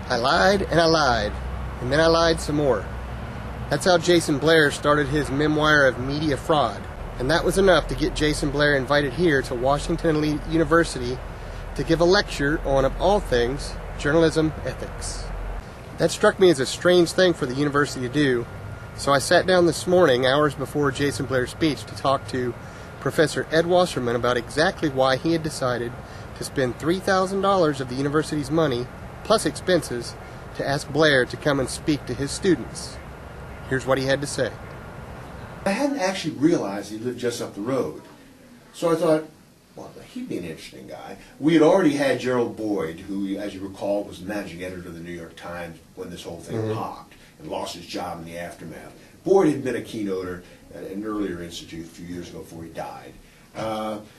I lied and I lied, and then I lied some more. That's how Jayson Blair started his memoir of media fraud, and that was enough to get Jayson Blair invited here to Washington University to give a lecture on, of all things, journalism ethics. That struck me as a strange thing for the university to do, so I sat down this morning, hours before Jayson Blair's speech, to talk to Professor Ed Wasserman about exactly why he had decided to spend $3,000 of the university's money, plus expenses, to ask Blair to come and speak to his students. Here's what he had to say. I hadn't actually realized he lived just up the road. So I thought, well, he'd be an interesting guy. We had already had Gerald Boyd, who, as you recall, was the managing editor of the New York Times when this whole thing popped and lost his job in the aftermath. Boyd had been a keynoter at an earlier institute a few years ago before he died.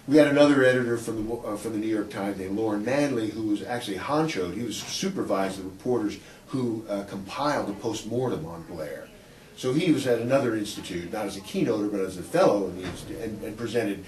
We had another editor from the New York Times named Lauren Manley, who was actually honchoed. He was supervised the reporters who compiled a postmortem on Blair. So he was at another institute, not as a keynoter, but as a fellow in the institute, and presented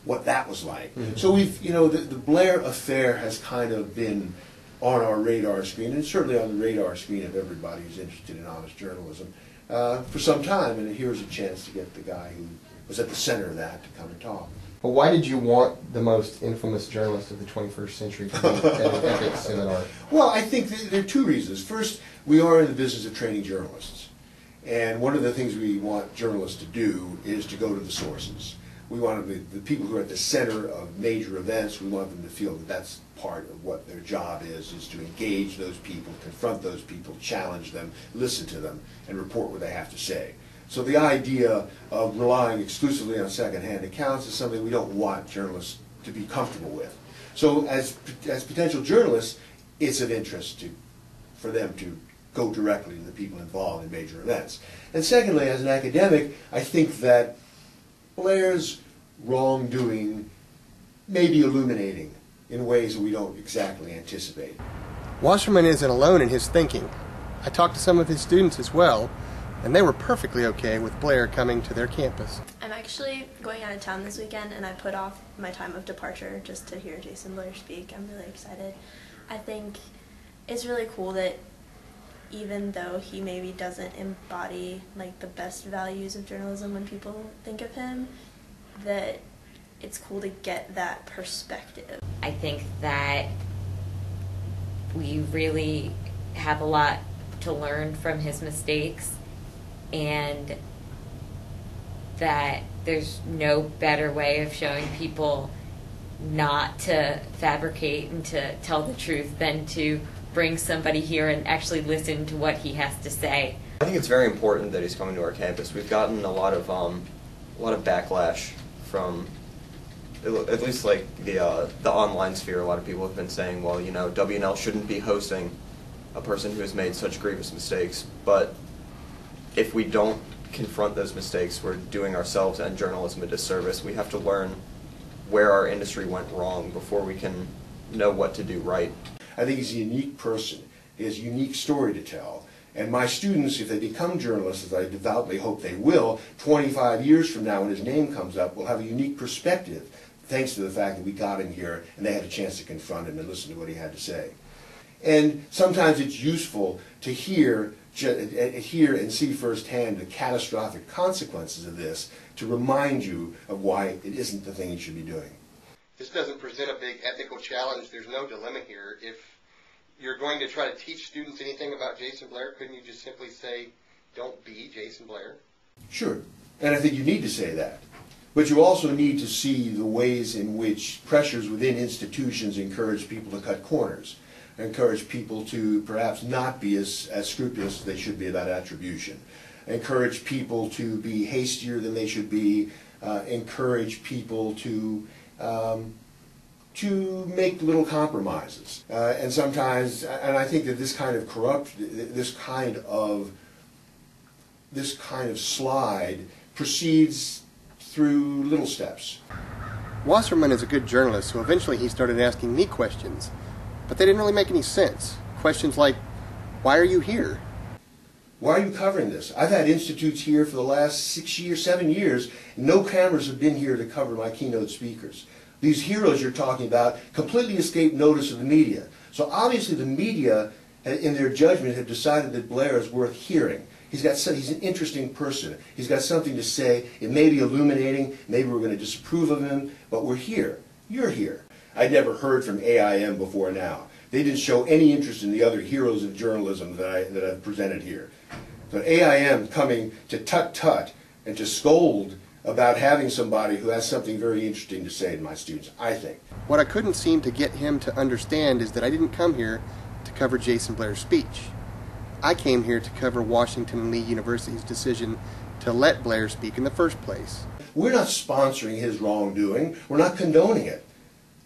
what that was like. So we've, the Blair affair has kind of been on our radar screen, and certainly on the radar screen of everybody who's interested in honest journalism for some time. And here's a chance to get the guy who was at the center of that to come and talk. But why did you want the most infamous journalist of the 21st century to be at an ethics seminar? Well, I think there are two reasons. First, we are in the business of training journalists. And one of the things we want journalists to do is to go to the sources. We want the people who are at the center of major events, we want them to feel that that's part of what their job is to engage those people, confront those people, challenge them, listen to them, and report what they have to say. So the idea of relying exclusively on second-hand accounts is something we don't want journalists to be comfortable with. So as potential journalists, it's of interest for them to go directly to the people involved in major events. And secondly, as an academic, I think that Blair's wrongdoing may be illuminating in ways that we don't exactly anticipate. Wasserman isn't alone in his thinking. I talked to some of his students as well, and they were perfectly okay with Blair coming to their campus. I'm actually going out of town this weekend, and I put off my time of departure just to hear Jayson Blair speak. I'm really excited. I think it's really cool that even though he maybe doesn't embody like the best values of journalism when people think of him, that it's cool to get that perspective. I think that we really have a lot to learn from his mistakes, and that there's no better way of showing people not to fabricate and to tell the truth than to bring somebody here and actually listen to what he has to say. I think it's very important that he's coming to our campus. We've gotten a lot of backlash from at least like the online sphere. A lot of people have been saying, well, W&L shouldn't be hosting a person who has made such grievous mistakes. But if we don't confront those mistakes, we're doing ourselves and journalism a disservice. We have to learn where our industry went wrong before we can know what to do right. I think he's a unique person. He has a unique story to tell. And my students, if they become journalists, as I devoutly hope they will, 25 years from now when his name comes up, will have a unique perspective thanks to the fact that we got him here and they had a chance to confront him and listen to what he had to say. And sometimes it's useful to hear and see firsthand the catastrophic consequences of this to remind you of why it isn't the thing you should be doing. This doesn't present a big ethical challenge. There's no dilemma here. If you're going to try to teach students anything about Jayson Blair, couldn't you just simply say, don't be Jayson Blair? Sure. And I think you need to say that. But you also need to see the ways in which pressures within institutions encourage people to cut corners, encourage people to perhaps not be as scrupulous as they should be about attribution, encourage people to be hastier than they should be, encourage people to make little compromises. And sometimes, and I think that this kind of slide proceeds through little steps. Wasserman is a good journalist, so eventually he started asking me questions, but they didn't really make any sense. Questions like, why are you here? Why are you covering this? I've had institutes here for the last 7 years. No cameras have been here to cover my keynote speakers. These heroes you're talking about completely escaped notice of the media. So obviously the media in their judgment, have decided that Blair is worth hearing. He's an interesting person. He's got something to say. It may be illuminating. Maybe we're going to disapprove of him, but we're here. You're here. I'd never heard from AIM before now. They didn't show any interest in the other heroes of journalism that I've presented here. So AIM coming to tut-tut and to scold about having somebody who has something very interesting to say to my students, I think. What I couldn't seem to get him to understand is that I didn't come here to cover Jayson Blair's speech. I came here to cover Washington and Lee University's decision to let Blair speak in the first place. We're not sponsoring his wrongdoing. We're not condoning it.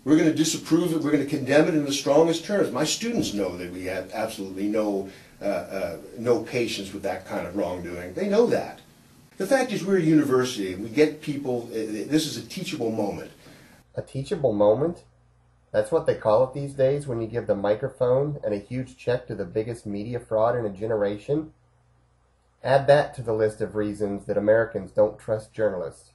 We're going to disapprove it. We're going to condemn it in the strongest terms. My students know that we have absolutely no patience with that kind of wrongdoing. They know that. The fact is, we're a university. We get people. This is a teachable moment. A teachable moment? That's what they call it these days when you give the microphone and a huge check to the biggest media fraud in a generation? Add that to the list of reasons that Americans don't trust journalists.